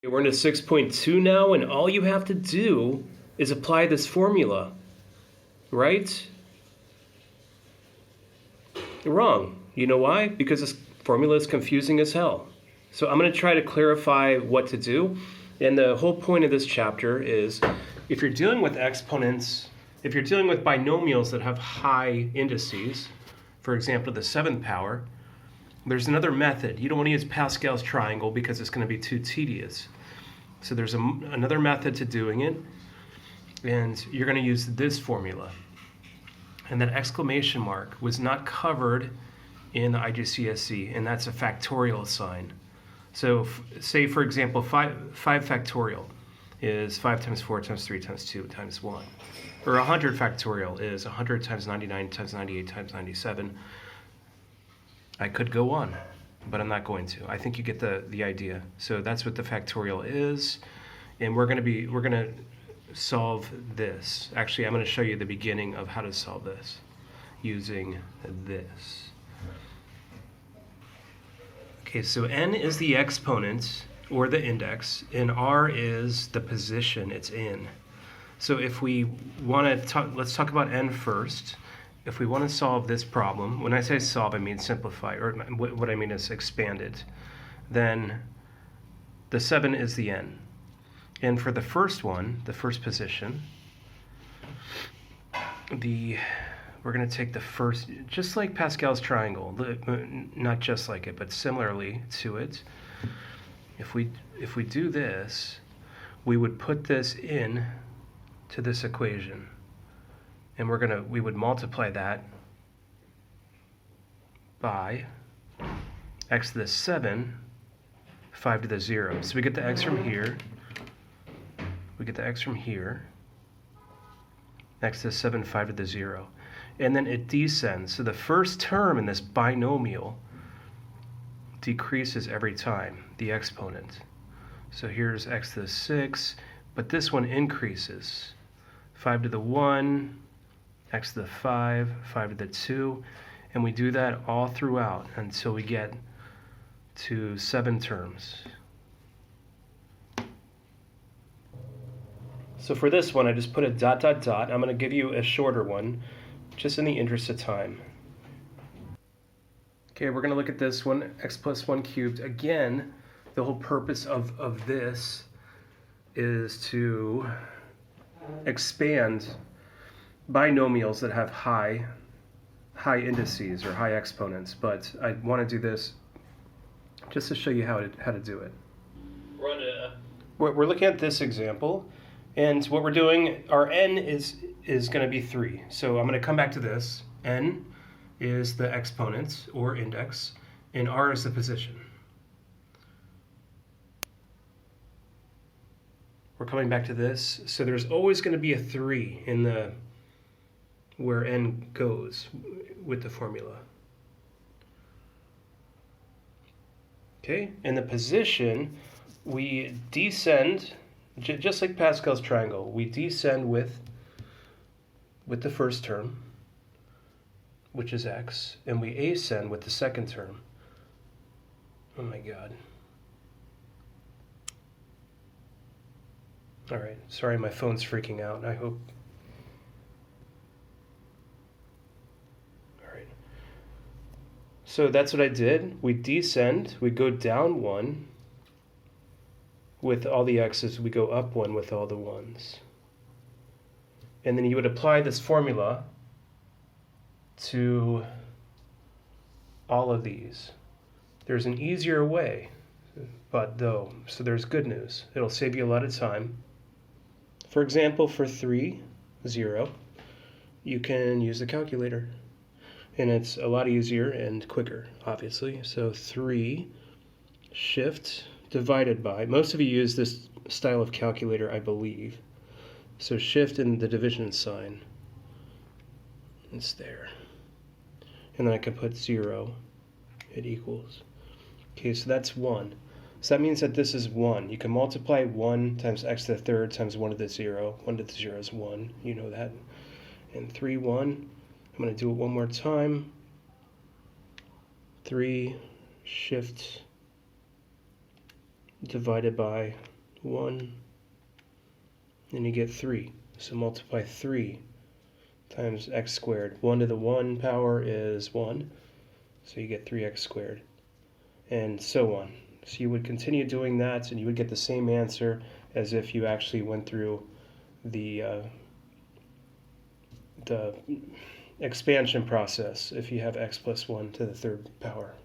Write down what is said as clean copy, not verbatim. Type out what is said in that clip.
We're into 6.2 now, and all you have to do is apply this formula, right? Wrong. You know why? Because this formula is confusing as hell. So I'm going to try to clarify what to do. And the whole point of this chapter is if you're dealing with exponents, if you're dealing with binomials that have high indices, for example, the 7th power, there's another method. You don't want to use Pascal's triangle because it's going to be too tedious. So there's another method to doing it, and you're going to use this formula. And that exclamation mark was not covered in the IGCSE, and that's a factorial sign. So say, for example, 5 factorial is 5 times 4 times 3 times 2 times 1. Or 100 factorial is 100 times 99 times 98 times 97. I could go on, but I'm not going to. I think you get the idea. So that's what the factorial is, and we're going to solve this. Actually, I'm going to show you the beginning of how to solve this using this. Okay, so n is the exponent or the index, and r is the position it's in. So if we want to talk, let's talk about n first. If we want to solve this problem, when I say solve, I mean simplify, or what I mean is expand it, then the 7 is the n. And for the first one, the first position, we're going to take the first, just like Pascal's triangle, not just like it, but similarly to it. If we do this, we would put this in to this equation. And we would multiply that by x to the 7, 5 to the 0. So we get the x from here. We get the x from here. X to the 7, 5 to the 0. And then it descends. So the first term in this binomial decreases every time, the exponent. So here's x to the 6, but this one increases. 5 to the 1, x to the 5, 5 to the 2, and we do that all throughout until we get to 7 terms. So for this one, I just put a dot, dot, dot. I'm going to give you a shorter one, just in the interest of time. Okay, we're going to look at this one, x plus 1 cubed. Again, the whole purpose of this is to expand binomials that have high indices or high exponents, but I want to do this just to show you how to do it. We're looking at this example, and what we're doing, our n is going to be 3. So I'm going to come back to this. N is the exponent or index, and r is the position. We're coming back to this. So there's always going to be a 3 in the where n goes with the formula. Okay, in the position, we descend, just like Pascal's triangle, we descend with the first term, which is x, and we ascend with the second term. Oh my God. All right, sorry, my phone's freaking out. I hope. So that's what I did. We descend, we go down 1 with all the x's, we go up 1 with all the 1's. And then you would apply this formula to all of these. There's an easier way, so there's good news. It'll save you a lot of time. For example, for 3, 0, you can use the calculator. And it's a lot easier and quicker, obviously. So 3 shift divided by, most of you use this style of calculator, I believe. So shift in the division sign. It's there. And then I can put 0. It equals. Okay, so that's 1. So that means that this is 1. You can multiply 1 times x to the 3rd times 1 to the 0. 1 to the 0 is 1. You know that. And 3, 1. I'm going to do it one more time. 3 shift divided by 1, and you get 3. So multiply 3 times x squared. 1 to the 1 power is 1, so you get 3x squared, and so on. So you would continue doing that, and you would get the same answer as if you actually went through the expansion process if you have x plus 1 to the third power.